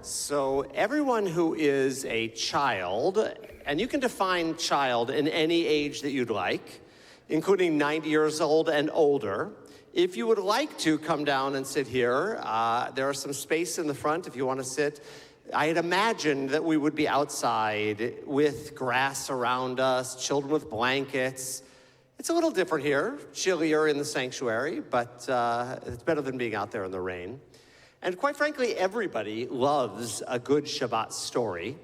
So everyone who is a child, and you can define child in any age that you'd like, including 90 years old and older, if you would like to come down and sit here, there is some space in the front if you want to sit. I had imagined that we would be outside with grass around us, children with blankets. It's a little different here, chillier in the sanctuary, but it's better than being out there in the rain. And quite frankly, everybody loves a good Shabbat story.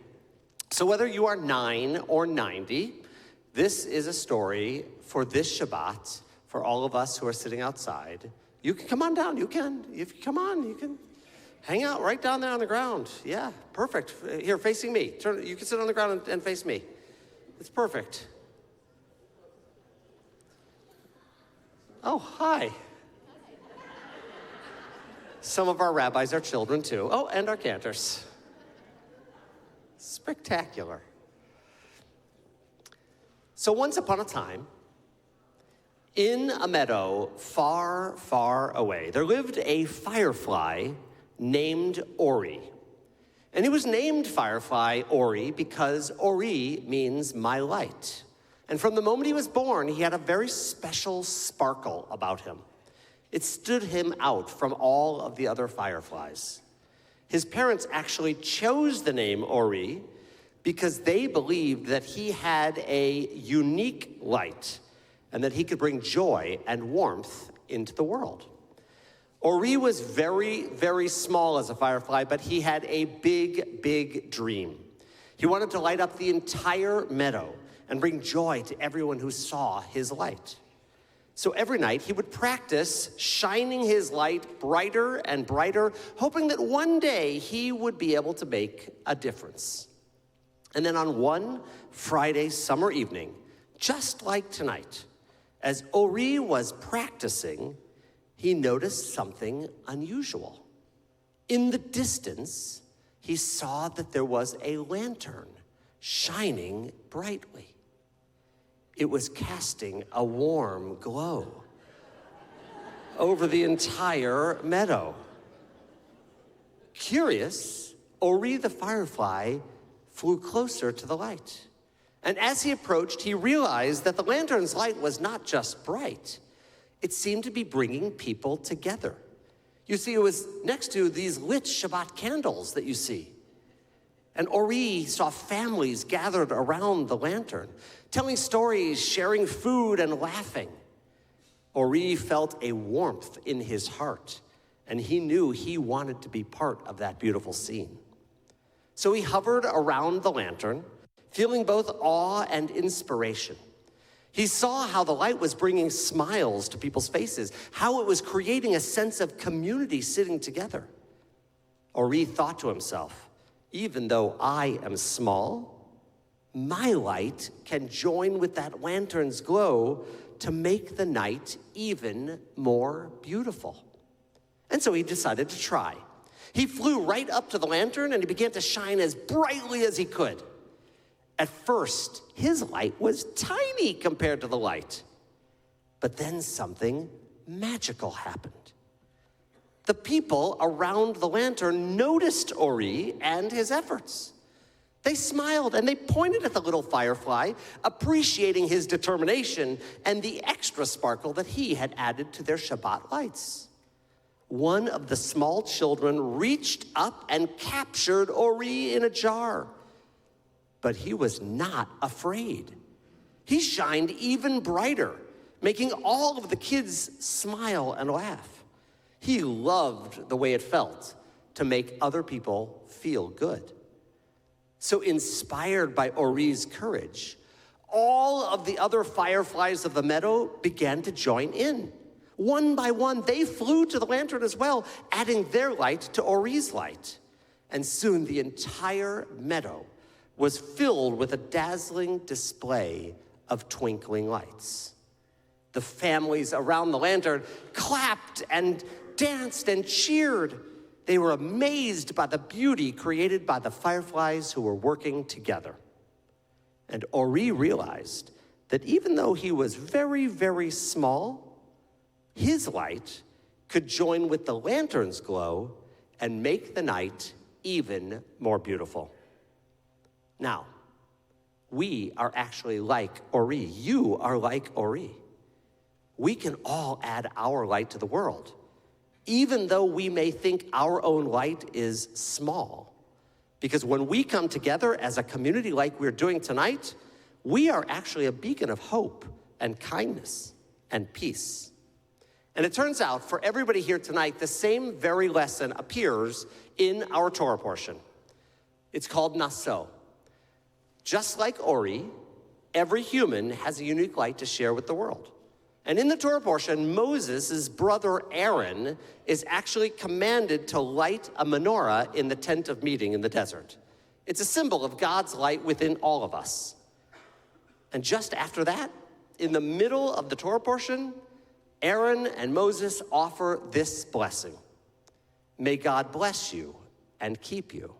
So whether you are 9 or 90, this is a story for this Shabbat, for all of us who are sitting outside. You can come on down, you can. If you come on, you can hang out right down there on the ground. Yeah, perfect. Here, facing me. You can sit on the ground and face me. It's perfect. Oh, hi. Some of our rabbis are children, too. Oh, and our cantors. Spectacular. So once upon a time, in a meadow far, far away, there lived a firefly named Ori. And he was named Firefly Ori because Ori means my light. And from the moment he was born, he had a very special sparkle about him. It stood him out from all of the other fireflies. His parents actually chose the name Ori because they believed that he had a unique light and that he could bring joy and warmth into the world. Ori was very, very small as a firefly, but he had a big, big dream. He wanted to light up the entire meadow and bring joy to everyone who saw his light. So every night he would practice shining his light brighter and brighter, hoping that one day he would be able to make a difference. And then on one Friday summer evening, just like tonight, as Ori was practicing, he noticed something unusual. In the distance, he saw that there was a lantern shining brightly. It was casting a warm glow over the entire meadow. Curious, Ori the Firefly flew closer to the light. And as he approached, he realized that the lantern's light was not just bright. It seemed to be bringing people together. You see, it was next to these lit Shabbat candles that you see. And Ori saw families gathered around the lantern, telling stories, sharing food, and laughing. Ori felt a warmth in his heart, and he knew he wanted to be part of that beautiful scene. So he hovered around the lantern, feeling both awe and inspiration. He saw how the light was bringing smiles to people's faces, how it was creating a sense of community sitting together. Ori thought to himself, even though I am small, my light can join with that lantern's glow to make the night even more beautiful. And so he decided to try. He flew right up to the lantern and he began to shine as brightly as he could. At first, his light was tiny compared to the light. But then something magical happened. The people around the lantern noticed Ori and his efforts. They smiled and they pointed at the little firefly, appreciating his determination and the extra sparkle that he had added to their Shabbat lights. One of the small children reached up and captured Ori in a jar. But he was not afraid. He shined even brighter, making all of the kids smile and laugh. He loved the way it felt to make other people feel good. So inspired by Ori's courage, all of the other fireflies of the meadow began to join in. One by one, they flew to the lantern as well, adding their light to Ori's light. And soon the entire meadow was filled with a dazzling display of twinkling lights. The families around the lantern clapped and danced and cheered. They were amazed by the beauty created by the fireflies who were working together. And Ori realized that even though he was very, very small, his light could join with the lantern's glow and make the night even more beautiful. Now, we are actually like Ori. You are like Ori. We can all add our light to the world, even though we may think our own light is small. Because when we come together as a community like we're doing tonight, we are actually a beacon of hope and kindness and peace. And it turns out, for everybody here tonight, the same very lesson appears in our Torah portion. It's called Naso. Just like Ori, every human has a unique light to share with the world. And in the Torah portion, Moses' brother Aaron is actually commanded to light a menorah in the tent of meeting in the desert. It's a symbol of God's light within all of us. And just after that, in the middle of the Torah portion, Aaron and Moses offer this blessing. May God bless you and keep you.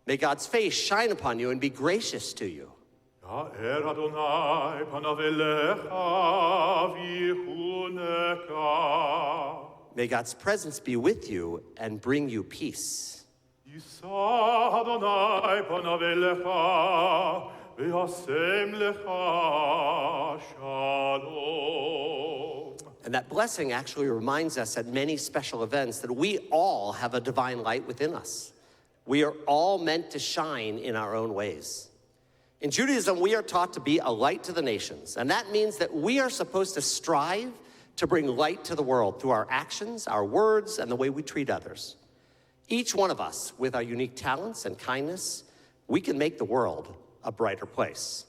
May God's face shine upon you and be gracious to you. May God's presence be with you and bring you peace. And that blessing actually reminds us at many special events that we all have a divine light within us. We are all meant to shine in our own ways. In Judaism, we are taught to be a light to the nations, and that means that we are supposed to strive to bring light to the world through our actions, our words, and the way we treat others. Each one of us, with our unique talents and kindness, we can make the world a brighter place.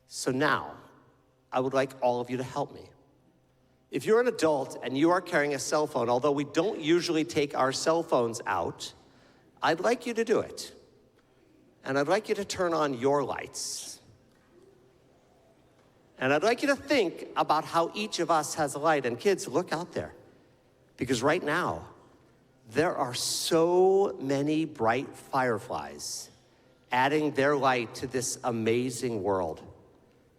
So now, I would like all of you to help me. If you're an adult and you are carrying a cell phone, although we don't usually take our cell phones out, I'd like you to do it. And I'd like you to turn on your lights. And I'd like you to think about how each of us has a light. And kids, look out there. Because right now, there are so many bright fireflies adding their light to this amazing world.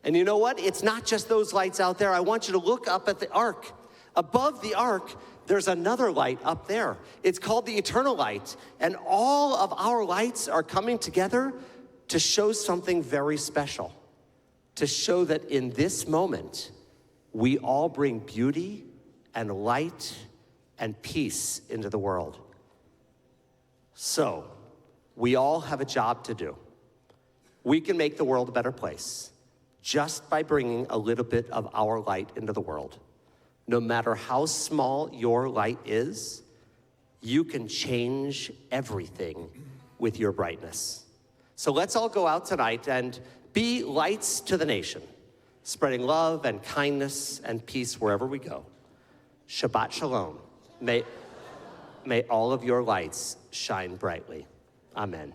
And you know what? It's not just those lights out there. I want you to look up at the ark. Above the ark, there's another light up there. It's called the eternal light. And all of our lights are coming together to show something very special. To show that in this moment, we all bring beauty and light and peace into the world. So, we all have a job to do. We can make the world a better place just by bringing a little bit of our light into the world. No matter how small your light is, you can change everything with your brightness. So let's all go out tonight and be lights to the nation, spreading love and kindness and peace wherever we go. Shabbat Shalom. May all of your lights shine brightly. Amen.